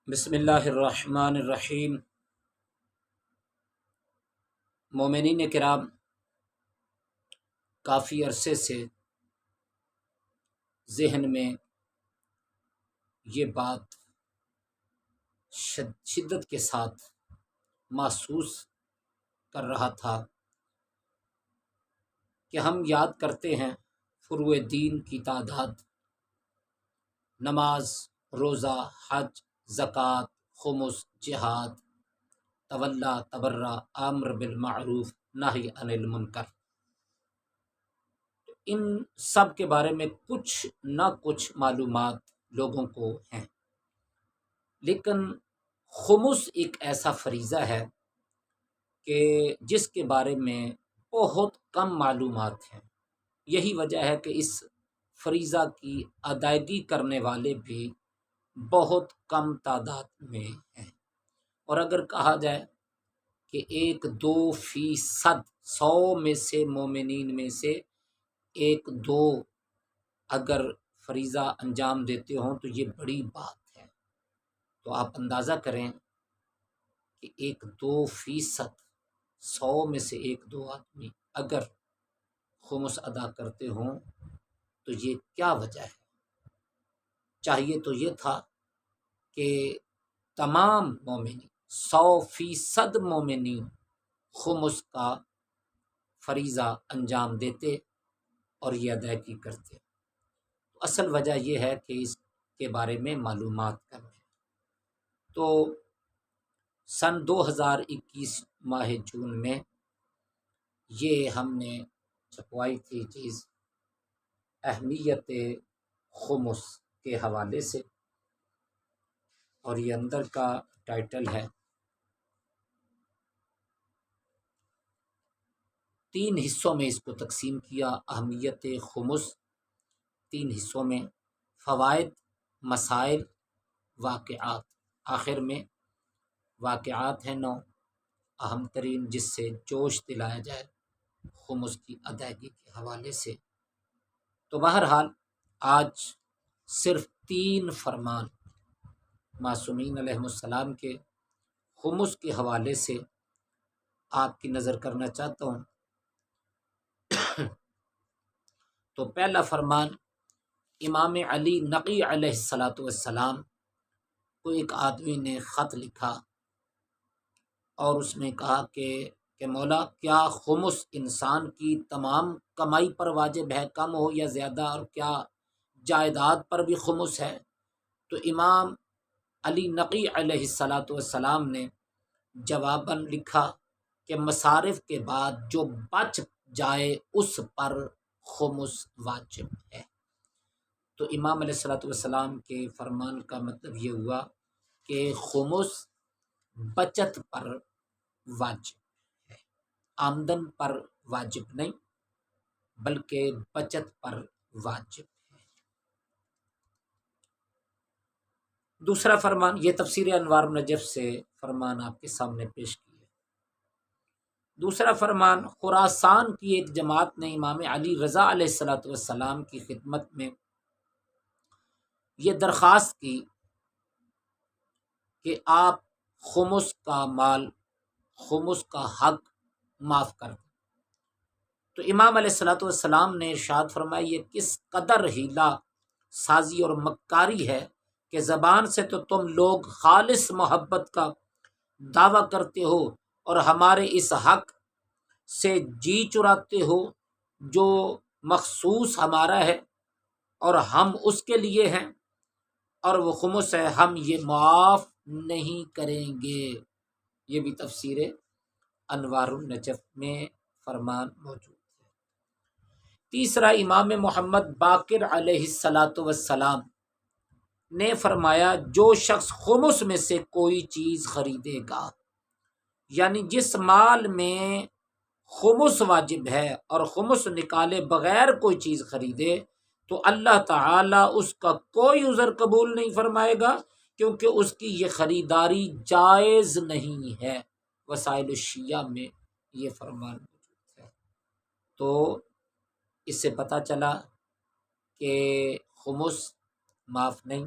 بسم اللہ الرحمن الرحیم۔ مومنین کرام، کافی عرصے سے ذہن میں یہ بات شدت کے ساتھ محسوس کر رہا تھا کہ ہم یاد کرتے ہیں فروع دین کی تعداد، نماز، روزہ، حج، زکوٰۃ، خمس، جہاد، تولا، تبرع، امر بالمعروف، نہی عن المنکر، ان سب کے بارے میں کچھ نہ کچھ معلومات لوگوں کو ہیں، لیکن خمس ایک ایسا فریضہ ہے کہ جس کے بارے میں بہت کم معلومات ہیں۔ یہی وجہ ہے کہ اس فریضہ کی ادائیگی کرنے والے بھی بہت کم تعداد میں ہیں، اور اگر کہا جائے کہ 1-2% 100 میں سے مومنین میں سے 1-2 اگر فریضہ انجام دیتے ہوں تو یہ بڑی بات ہے۔ تو آپ اندازہ کریں کہ 1-2% 100 میں سے 1-2 آدمی اگر خمس ادا کرتے ہوں تو یہ کیا وجہ ہے؟ چاہیے تو یہ تھا کہ تمام مومنین 100% مومنین خمس کا فریضہ انجام دیتے اور یہ ادائیگی کرتے۔ اصل وجہ یہ ہے کہ اس کے بارے میں معلومات کم ہے۔ تو سن 2021 ماہ جون میں یہ ہم نے چھپوائی تھی چیز اہمیت خمس کے حوالے سے، اور یہ اندر کا ٹائٹل ہے 3 حصوں میں اس کو تقسیم کیا۔ اہمیت خمس 3 حصوں میں، فوائد، مسائل، واقعات، آخر میں واقعات ہیں 9 اہم ترین جس سے جوش دلایا جائے خمس کی ادائیگی کے حوالے سے۔ تو بہرحال آج صرف 3 فرمان معصومین علیہم السلام کے خمس کے حوالے سے آپ کی نظر کرنا چاہتا ہوں۔ تو پہلا فرمان، امام علی نقی علیہ السلام کو ایک آدمی نے خط لکھا اور اس نے کہا کہ مولا، کیا خمس انسان کی تمام کمائی پر واجب ہے، کم ہو یا زیادہ، اور کیا جائیداد پر بھی خمس ہے؟ تو امام علی نقی علیہ السلام نے جواباً لکھا کہ مصارف کے بعد جو بچ جائے اس پر خمس واجب ہے۔ تو امام علیہ السلام کے فرمان کا مطلب یہ ہوا کہ خمس بچت پر واجب ہے، آمدن پر واجب نہیں بلکہ بچت پر واجب ہے۔ دوسرا فرمان، یہ تفسیر انوار النجف سے فرمان آپ کے سامنے پیش کیا۔ دوسرا فرمان، خراسان کی ایک جماعت نے امام علی رضا علیہ السلام کی خدمت میں یہ درخواست کی کہ آپ خمس کا مال، خمس کا حق معاف کر دیں۔ تو امام علیہ السلام نے ارشاد فرمایا، یہ کس قدر ہیلا سازی اور مکاری ہے کہ زبان سے تو تم لوگ خالص محبت کا دعویٰ کرتے ہو اور ہمارے اس حق سے جی چراتے ہو جو مخصوص ہمارا ہے اور ہم اس کے لیے ہیں، اور وہ خمس ہے، ہم یہ معاف نہیں کریں گے۔ یہ بھی تفسیر انوار النجف میں فرمان موجود ہے۔ تیسرا، امام محمد باقر علیہ السلام نے فرمایا، جو شخص خمس میں سے کوئی چیز خریدے گا، یعنی جس مال میں خمس واجب ہے اور خمس نکالے بغیر کوئی چیز خریدے، تو اللہ تعالیٰ اس کا کوئی عذر قبول نہیں فرمائے گا، کیونکہ اس کی یہ خریداری جائز نہیں ہے۔ وسائل الشیعہ میں یہ فرمان موجود ہے۔ تو اس سے پتہ چلا کہ خمس معاف نہیں،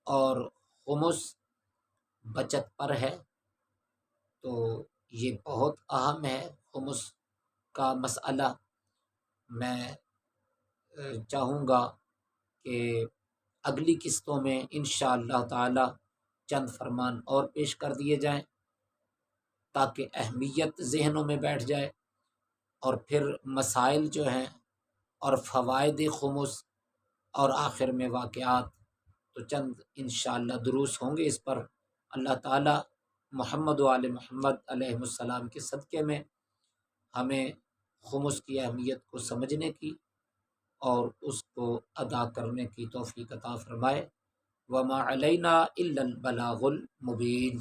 اور خمس بچت پر ہے، تو یہ بہت اہم ہے خمس کا مسئلہ۔ میں چاہوں گا کہ اگلی قسطوں میں انشاءاللہ تعالی چند فرمان اور پیش کر دیے جائیں تاکہ اہمیت ذہنوں میں بیٹھ جائے، اور پھر مسائل جو ہیں اور فوائد خمس اور آخر میں واقعات، تو چند انشاءاللہ دروس ہوں گے اس پر۔ اللہ تعالی محمد و آل محمد علیہ السلام کے صدقے میں ہمیں خمس کی اہمیت کو سمجھنے کی اور اس کو ادا کرنے کی توفیق عطا فرمائے۔ وما علینا الا البلاغ المبین۔